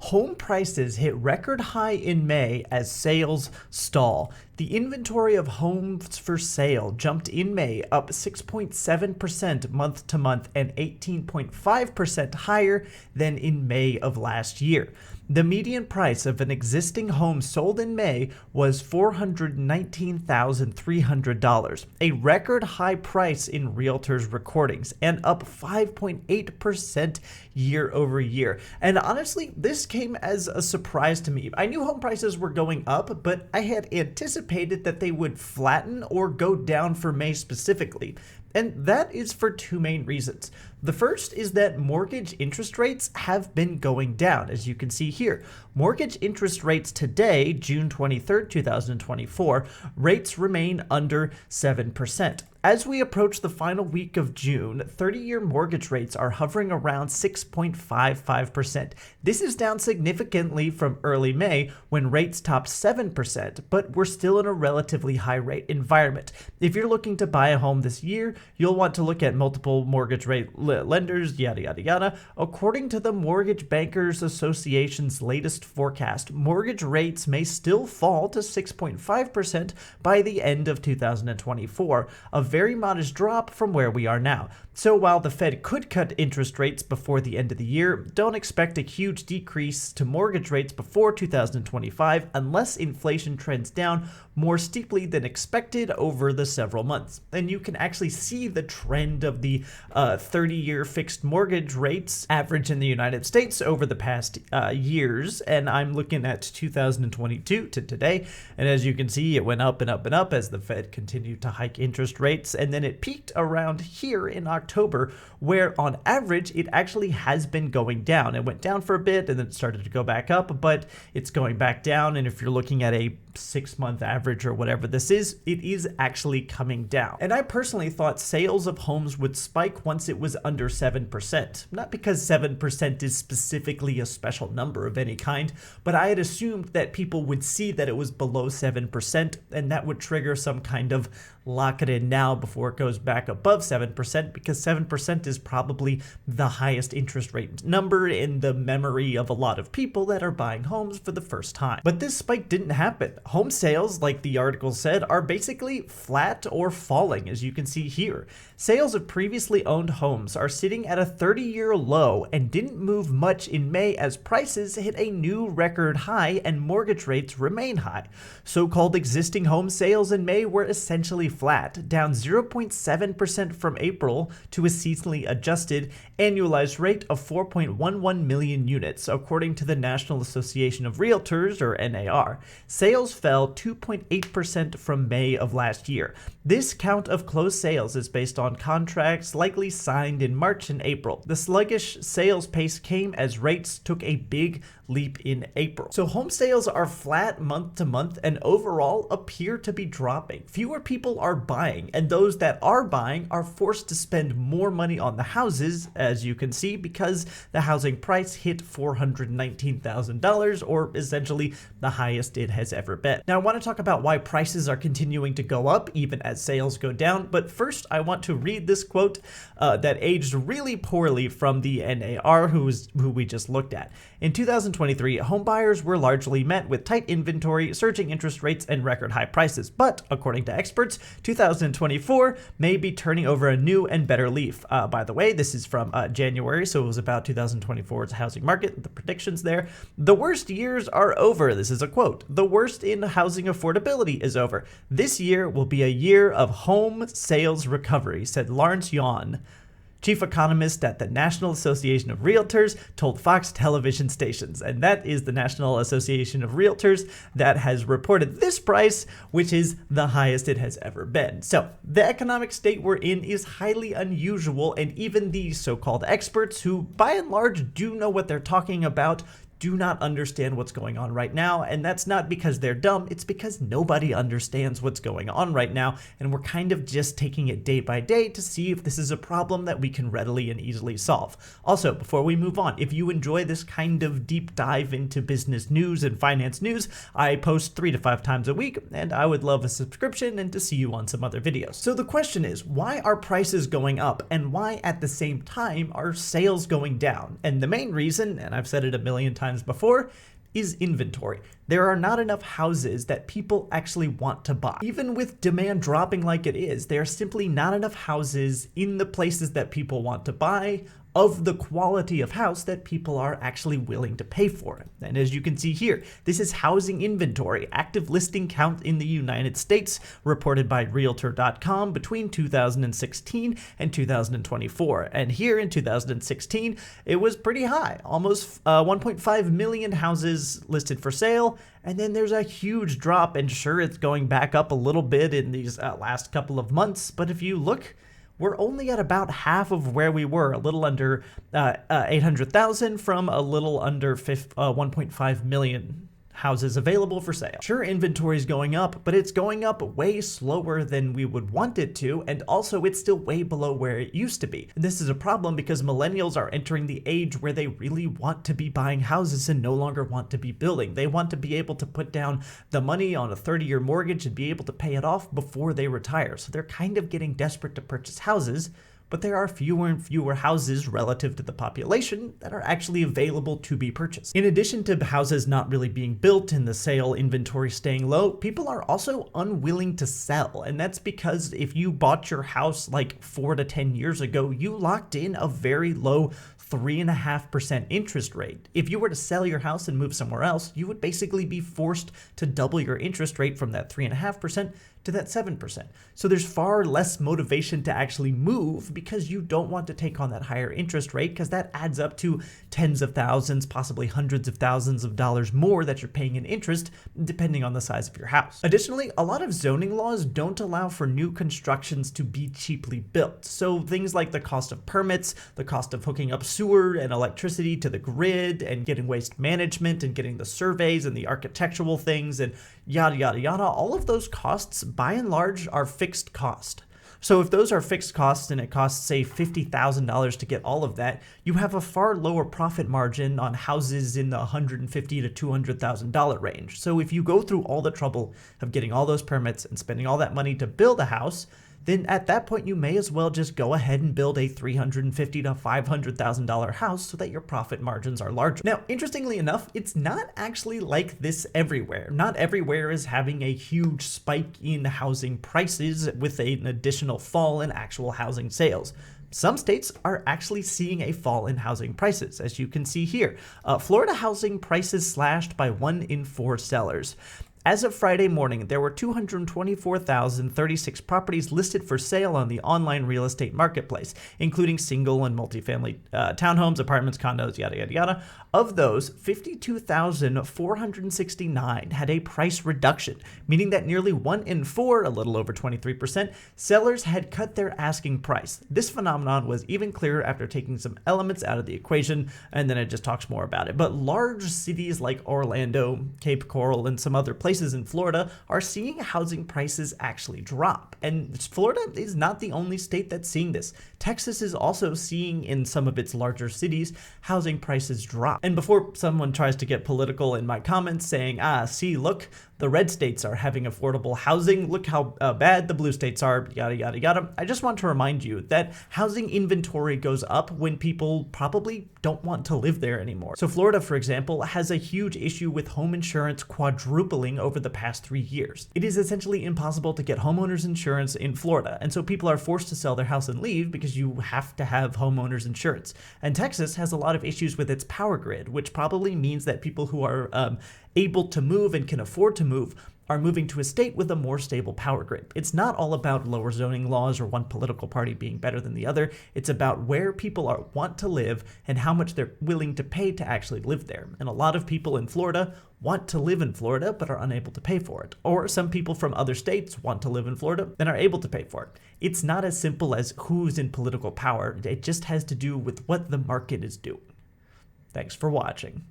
Home prices hit record high in May as sales stall. The inventory of homes for sale jumped in May, up 6.7% month to month and 18.5% higher than in May of last year. The median price of an existing home sold in May was $419,300, a record high price in Realtors recordings, and up 5.8% year over year. And honestly, this came as a surprise to me. I knew home prices were going up, but I had anticipated that they would flatten or go down for May specifically. And that is for two main reasons. The first is that mortgage interest rates have been going down, as you can see here. Mortgage interest rates today, June 23rd, 2024, rates remain under 7%. As we approach the final week of June, 30-year mortgage rates are hovering around 6.55%. This is down significantly from early May when rates topped 7%, but we're still in a relatively high rate environment. If you're looking to buy a home this year, you'll want to look at multiple mortgage rate lenders, yada, yada, yada. According to the Mortgage Bankers Association's latest forecast, mortgage rates may still fall to 6.5% by the end of 2024, a very modest drop from where we are now. So while the Fed could cut interest rates before the end of the year, don't expect a huge decrease to mortgage rates before 2025 unless inflation trends down more steeply than expected over the several months. And you can actually see the trend of the 30-year fixed mortgage rates average in the United States over the past years. And I'm looking at 2022 to today. And as you can see, it went up and up and up as the Fed continued to hike interest rates. And then it peaked around here in October, where on average, it actually has been going down. It went down for a bit and then it started to go back up, but it's going back down. And if you're looking at a 6-month average or whatever this is, it is actually coming down. And I personally thought sales of homes would spike once it was under 7%. Not because 7% is specifically a special number of any kind, but I had assumed that people would see that it was below 7% and that would trigger some kind of lock it in now before it goes back above 7%, because 7% is probably the highest interest rate number in the memory of a lot of people that are buying homes for the first time. But this spike didn't happen. Home sales, like the article said, are basically flat or falling, as you can see here. Sales of previously owned homes are sitting at a 30-year low and didn't move much in May as prices hit a new record high and mortgage rates remain high. So-called existing home sales in May were essentially flat, down 0.7% from April to a seasonally adjusted annualized rate of 4.11 million units, according to the National Association of Realtors, or NAR. Sales fell 2.8% from May of last year. This count of closed sales is based on contracts likely signed in March and April. The sluggish sales pace came as rates took a big leap in April. So home sales are flat month to month and overall appear to be dropping. Fewer people are buying, and those that are buying are forced to spend more money on the houses, as you can see, because the housing price hit $419,000, or essentially the highest it has ever been. Now I want to talk about why prices are continuing to go up even as sales go down, but first I want to read this quote that aged really poorly from the NAR, who we just looked at. In 2023, homebuyers were largely met with tight inventory, surging interest rates, and record high prices. But according to experts, 2024 may be turning over a new and better leaf. By the way, this is from January, so it was about 2024's housing market, the predictions there. The worst years are over. This is a quote. The worst in housing affordability is over. This year will be a year of home sales recovery, said Lawrence Yuan, chief economist at the National Association of Realtors, told Fox television stations. And that is the National Association of Realtors that has reported this price, which is the highest it has ever been. So the economic state we're in is highly unusual, and even these so-called experts, who by and large do know what they're talking about, do not understand what's going on right now. And that's not because they're dumb, it's because nobody understands what's going on right now. And we're kind of just taking it day by day to see if this is a problem that we can readily and easily solve. Also, before we move on, if you enjoy this kind of deep dive into business news and finance news, I post 3 to 5 times a week, and I would love a subscription and to see you on some other videos. So the question is, why are prices going up, and why at the same time are sales going down? And the main reason, and I've said it a million times times before, is inventory. There are not enough houses that people actually want to buy. Even with demand dropping like it is, there are simply not enough houses in the places that people want to buy of the quality of house that people are actually willing to pay for. And as you can see here, this is housing inventory, active listing count in the United States, reported by Realtor.com between 2016 and 2024. And here in 2016, it was pretty high, almost 1.5 million houses listed for sale. And then there's a huge drop, and sure, it's going back up a little bit in these last couple of months. But if you look, we're only at about half of where we were, a little under 800,000 from a little under 1.5 million houses available for sale. Sure, inventory is going up, but it's going up way slower than we would want it to, and also it's still way below where it used to be. And this is a problem because millennials are entering the age where they really want to be buying houses and no longer want to be building. They want to be able to put down the money on a 30-year mortgage and be able to pay it off before they retire. So they're kind of getting desperate to purchase houses, but there are fewer and fewer houses relative to the population that are actually available to be purchased. In addition to houses not really being built and the sale inventory staying low, people are also unwilling to sell. And that's because if you bought your house like 4 to 10 years ago, you locked in a very low 3.5% interest rate. If you were to sell your house and move somewhere else, you would basically be forced to double your interest rate from that 3.5% to that 7%. So there's far less motivation to actually move because you don't want to take on that higher interest rate, because that adds up to tens of thousands, possibly hundreds of thousands of dollars more that you're paying in interest, depending on the size of your house. Additionally, a lot of zoning laws don't allow for new constructions to be cheaply built. So things like the cost of permits, the cost of hooking up sewer and electricity to the grid, and getting waste management and getting the surveys and the architectural things and yada, yada, yada, all of those costs by and large are fixed cost. So if those are fixed costs and it costs, say, $50,000 to get all of that, you have a far lower profit margin on houses in the $150,000 to $200,000 range. So if you go through all the trouble of getting all those permits and spending all that money to build a house, then at that point you may as well just go ahead and build a $350,000 to $500,000 house so that your profit margins are larger. Now, interestingly enough, it's not actually like this everywhere. Not everywhere is having a huge spike in housing prices with an additional fall in actual housing sales. Some states are actually seeing a fall in housing prices, as you can see here. Florida housing prices slashed by 1 in 4 sellers. As of Friday morning, there were 224,036 properties listed for sale on the online real estate marketplace, including single and multifamily townhomes, apartments, condos, yada, yada, yada. Of those, 52,469 had a price reduction, meaning that nearly 1 in 4, a little over 23%, sellers had cut their asking price. This phenomenon was even clearer after taking some elements out of the equation, and then it just talks more about it. But large cities like Orlando, Cape Coral, and some other places in Florida are seeing housing prices actually drop. And Florida is not the only state that's seeing this. Texas is also seeing in some of its larger cities housing prices drop. And before someone tries to get political in my comments saying, see, look, the red states are having affordable housing, look how bad the blue states are, yada, yada, yada, I just want to remind you that housing inventory goes up when people probably don't want to live there anymore. So Florida, for example, has a huge issue with home insurance quadrupling over the past 3 years. It is essentially impossible to get homeowners insurance in Florida, and so people are forced to sell their house and leave because you have to have homeowners insurance. And Texas has a lot of issues with its power grid, which probably means that people who are able to move and can afford to move are moving to a state with a more stable power grid. It's not all about lower zoning laws or one political party being better than the other. It's about where people want to live and how much they're willing to pay to actually live there. And a lot of people in Florida want to live in Florida but are unable to pay for it. Or some people from other states want to live in Florida and are able to pay for it. It's not as simple as who's in political power. It just has to do with what the market is doing. Thanks for watching.